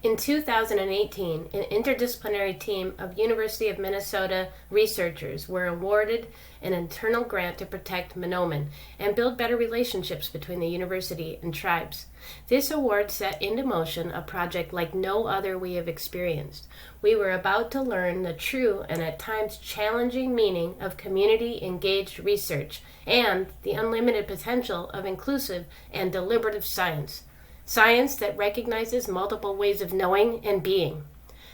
In 2018, an interdisciplinary team of University of Minnesota researchers were awarded an internal grant to protect Manoomin and build better relationships between the university and tribes. This award set into motion a project like no other we have experienced. We were about to learn the true and at times challenging meaning of community-engaged research and the unlimited potential of inclusive and deliberative science. Science that recognizes multiple ways of knowing and being.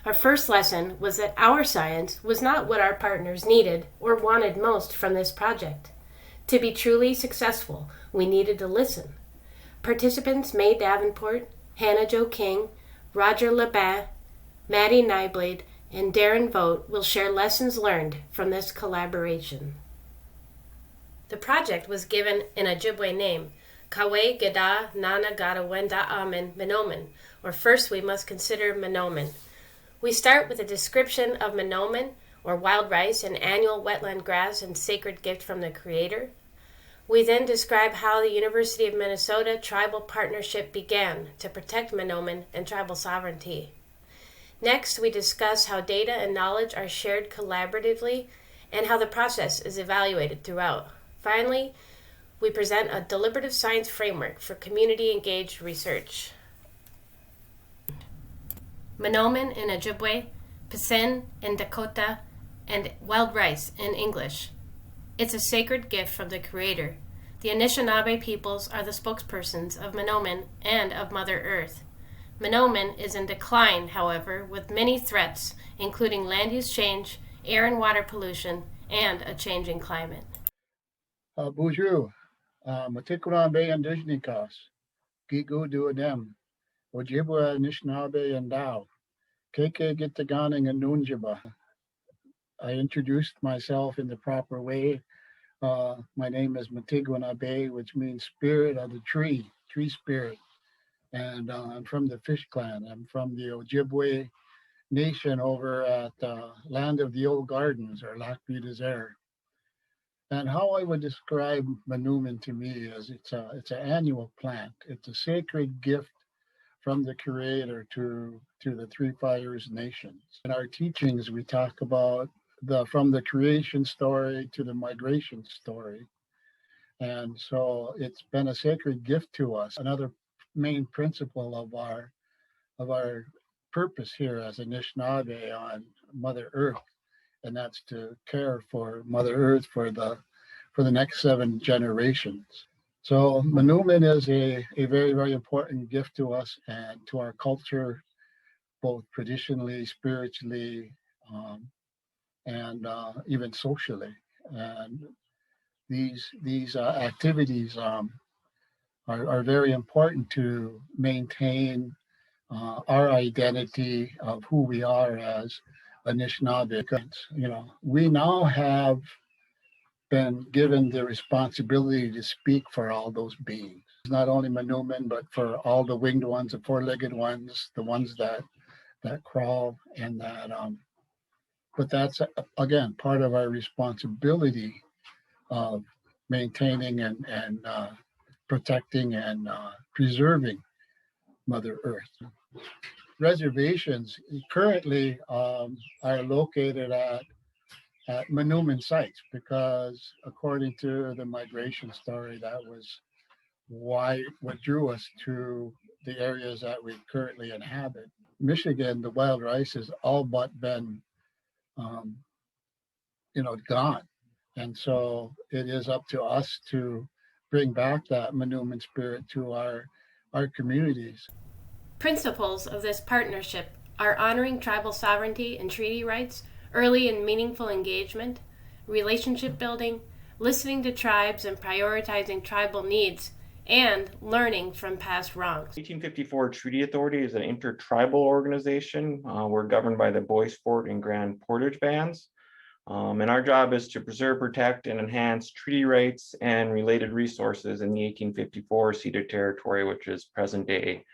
Our first lesson was that our science was not what our partners needed or wanted most from this project. To be truly successful, we needed to listen. Participants May Davenport, Hannah Jo King, Roger Labine, Maddie Nyblade, and Darren Vogt will share lessons learned from this collaboration. The project was given an Ojibwe name, Kawe Gada Nana Gada Wenda Amen Manoomin, or first we must consider Manoomin. We start with a description of Manoomin, or wild rice, an annual wetland grass and sacred gift from the Creator. We then describe how the University of Minnesota Tribal Partnership began to protect Manoomin and tribal sovereignty. Next, we discuss how data and knowledge are shared collaboratively and how the process is evaluated throughout. Finally, we present a deliberative science framework for community-engaged research. Manoomin in Ojibwe, Pisin in Dakota, and wild rice in English. It's a sacred gift from the Creator. The Anishinaabe peoples are the spokespersons of Manoomin and of Mother Earth. Manoomin is in decline, however, with many threats, including land use change, air and water pollution, and a changing climate. Bonjour, Matikuran Bay Indigenikas, Gigu Duadem, Ojibwa Anishinaabe and Dao, Keke Gitaganing and Nunjiba. I introduced myself in the proper way. My name is Matiguan Abe, which means spirit of the tree spirit. And I'm from the Fish Clan. I'm from the Ojibwe Nation over at Land of the Old Gardens, or Lac Vieux Desert. And how I would describe Manoomin to me is it's an annual plant. It's a sacred gift from the Creator to the Three Fires Nations. In our teachings, we talk about from the creation story to the migration story. And so it's been a sacred gift to us. Another main principle of our purpose here as Anishinaabe on Mother Earth, and that's to care for Mother Earth for the next 7 generations. So Manoomin is a very, very important gift to us and to our culture, both traditionally, spiritually, and even socially. And these activities are very important to maintain our identity of who we are as Anishinaabe. We now have been given the responsibility to speak for all those beings, not only Manoomin, but for all the winged ones, the four-legged ones, the ones that crawl, and that. But that's again part of our responsibility of maintaining and protecting and preserving Mother Earth. Reservations currently are located at Manoomin sites because, according to the migration story, that was what drew us to the areas that we currently inhabit. Michigan, the wild rice has all but been, gone, and so it is up to us to bring back that Manoomin spirit to our communities. Principles of this partnership are honoring tribal sovereignty and treaty rights, early and meaningful engagement, relationship building, listening to tribes and prioritizing tribal needs, and learning from past wrongs. 1854 Treaty Authority is an intertribal organization. We're governed by the Bois Forte and Grand Portage bands. And our job is to preserve, protect, and enhance treaty rights and related resources in the 1854 ceded territory, which is present-day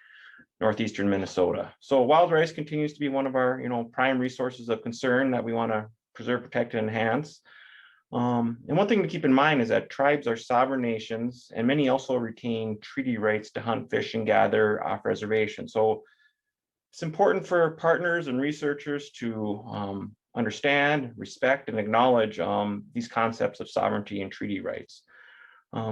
northeastern Minnesota. So wild rice continues to be one of our, prime resources of concern that we want to preserve, protect, and enhance. And one thing to keep in mind is that tribes are sovereign nations, and many also retain treaty rights to hunt, fish, and gather off reservation. So It's important for partners and researchers to understand, respect, and acknowledge these concepts of sovereignty and treaty rights.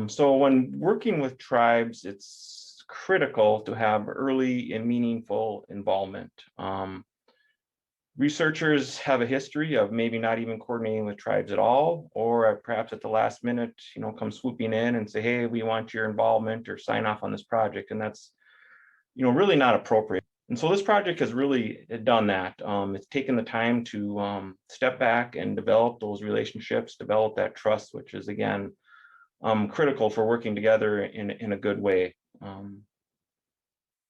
So when working with tribes, it's critical to have early and meaningful involvement. Researchers have a history of maybe not even coordinating with tribes at all, or perhaps at the last minute, come swooping in and say, hey, we want your involvement or sign off on this project. And that's, really not appropriate. And so this project has really done that. It's taken the time to step back and develop those relationships, develop that trust, which is, again, critical for working together in a good way.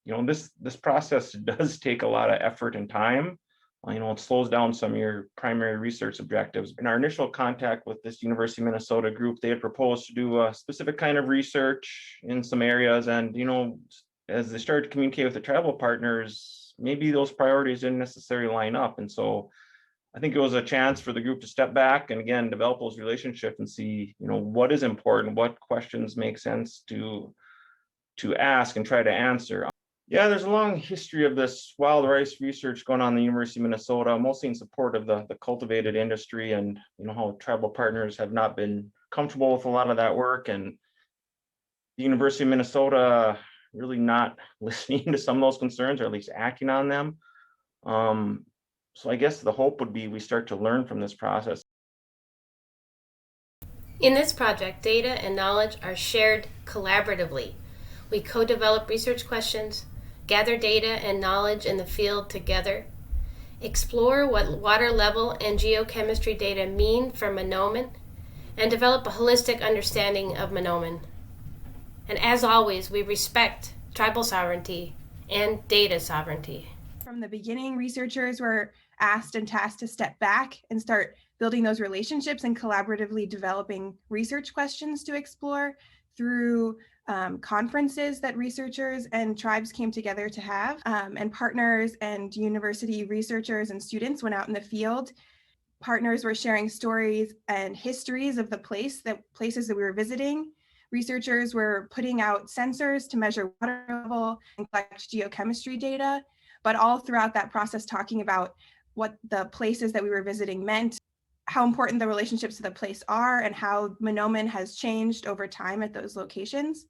This process does take a lot of effort and time. It slows down some of your primary research objectives. In our initial contact with this University of Minnesota group, they had proposed to do a specific kind of research in some areas. And, as they started to communicate with the tribal partners, maybe those priorities didn't necessarily line up. And so I think it was a chance for the group to step back and, again, develop those relationships and see, what is important, what questions make sense to ask and try to answer. Yeah, there's a long history of this wild rice research going on in the University of Minnesota, mostly in support of the cultivated industry, and how tribal partners have not been comfortable with a lot of that work, and the University of Minnesota really not listening to some of those concerns, or at least acting on them. So I guess the hope would be we start to learn from this process. In this project, data and knowledge are shared collaboratively. We co-develop research questions, gather data and knowledge in the field together, explore what water level and geochemistry data mean for Manoomin, and develop a holistic understanding of Manoomin. And as always, we respect tribal sovereignty and data sovereignty. From the beginning, researchers were asked and tasked to step back and start building those relationships and collaboratively developing research questions to explore through conferences that researchers and tribes came together to have, and partners and university researchers and students went out in the field. Partners were sharing stories and histories of the places that we were visiting. Researchers were putting out sensors to measure water level and collect geochemistry data, but all throughout that process talking about what the places that we were visiting meant, how important the relationships to the place are, and how Manoomin has changed over time at those locations.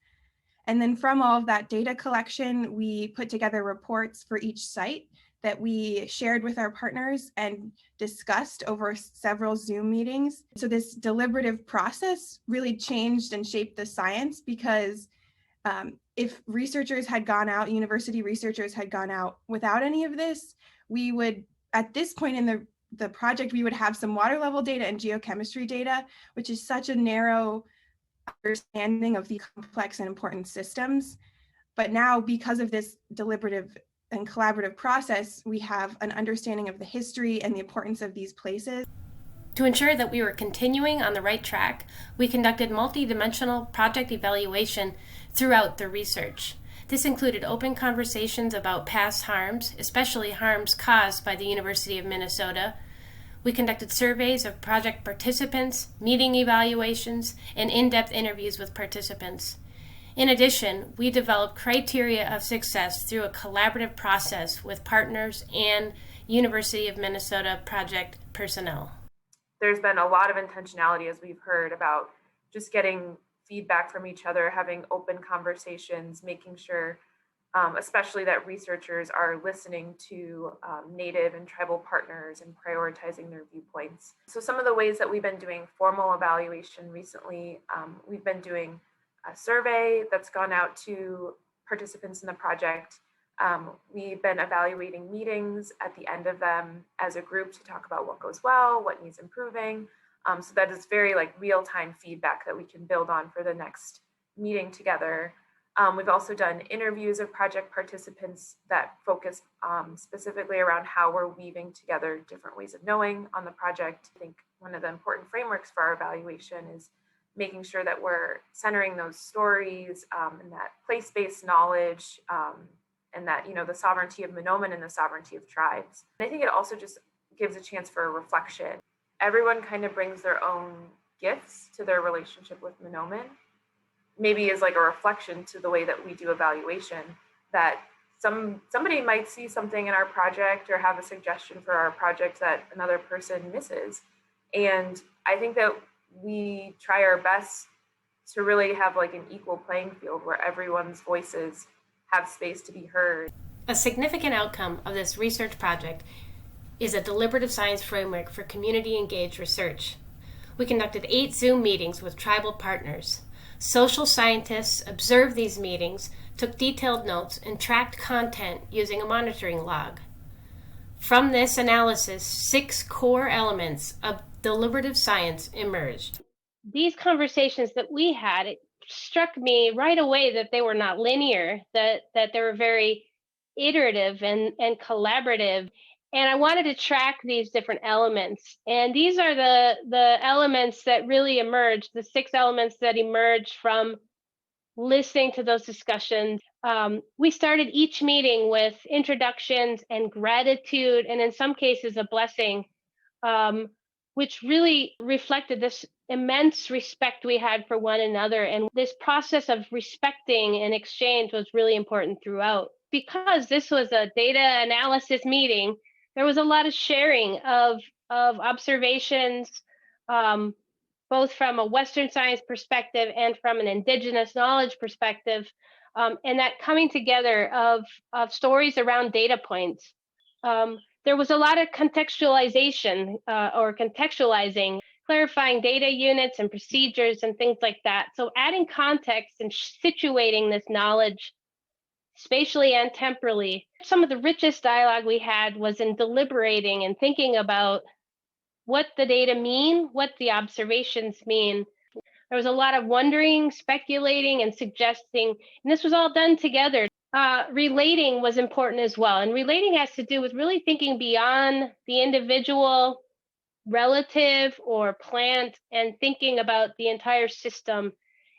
And then from all of that data collection, we put together reports for each site that we shared with our partners and discussed over several Zoom meetings. So this deliberative process really changed and shaped the science, because if researchers had gone out, university researchers had gone out without any of this, we would, at this point in the project, we would have some water level data and geochemistry data, which is such a narrow understanding of the complex and important systems. But now, because of this deliberative and collaborative process, we have an understanding of the history and the importance of these places. To ensure that we were continuing on the right track, we conducted multi-dimensional project evaluation throughout the research. This included open conversations about past harms, especially harms caused by the University of Minnesota. We conducted surveys of project participants, meeting evaluations, and in-depth interviews with participants. In addition, we developed criteria of success through a collaborative process with partners and University of Minnesota project personnel. There's been a lot of intentionality, as we've heard, about just getting feedback from each other, having open conversations, making sure, especially that researchers are listening to Native and tribal partners and prioritizing their viewpoints. So some of the ways that we've been doing formal evaluation recently, we've been doing a survey that's gone out to participants in the project. We've been evaluating meetings at the end of them as a group to talk about what goes well, what needs improving. So that is very real-time feedback that we can build on for the next meeting together. We've also done interviews of project participants that focus specifically around how we're weaving together different ways of knowing on the project. I think one of the important frameworks for our evaluation is making sure that we're centering those stories and that place-based knowledge and that, the sovereignty of Manoomin and the sovereignty of tribes. And I think it also just gives a chance for a reflection. Everyone kind of brings their own gifts to their relationship with Manoomin. Maybe as a reflection to the way that we do evaluation, that somebody might see something in our project or have a suggestion for our project that another person misses. And I think that we try our best to really have like an equal playing field where everyone's voices have space to be heard. A significant outcome of this research project is a deliberative science framework for community-engaged research. We conducted 8 Zoom meetings with tribal partners. Social scientists observed these meetings, took detailed notes, and tracked content using a monitoring log. From this analysis, 6 core elements of deliberative science emerged. These conversations that we had, it struck me right away that they were not linear, that they were very iterative and collaborative. And I wanted to track these different elements. And these are the elements that really emerged, the 6 elements that emerged from listening to those discussions. We started each meeting with introductions and gratitude, and in some cases, a blessing, which really reflected this immense respect we had for one another. And this process of respecting and exchange was really important throughout. Because this was a data analysis meeting, there was a lot of sharing of observations, both from a Western science perspective and from an indigenous knowledge perspective, and that coming together of stories around data points. There was a lot of contextualization or contextualizing, clarifying data units and procedures and things like that. So adding context and situating this knowledge spatially and temporally. Some of the richest dialogue we had was in deliberating and thinking about what the data mean, what the observations mean. There was a lot of wondering, speculating, and suggesting, and this was all done together. Relating was important as well, and relating has to do with really thinking beyond the individual, relative, or plant, and thinking about the entire system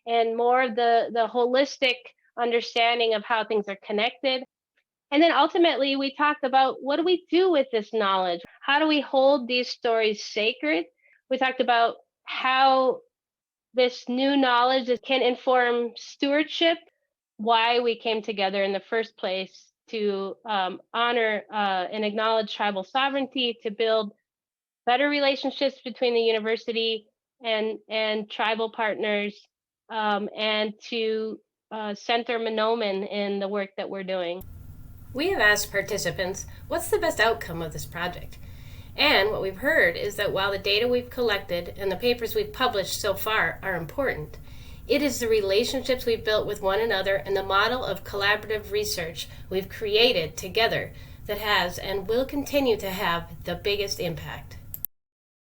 and more of the holistic understanding of how things are connected. And then ultimately, we talked about what do we do with this knowledge? How do we hold these stories sacred? We talked about how this new knowledge can inform stewardship, why we came together in the first place to honor and acknowledge tribal sovereignty, to build better relationships between the university and tribal partners, and to center Manoomin in the work that we're doing. We have asked participants, what's the best outcome of this project? And what we've heard is that while the data we've collected and the papers we've published so far are important, it is the relationships we've built with one another and the model of collaborative research we've created together that has and will continue to have the biggest impact.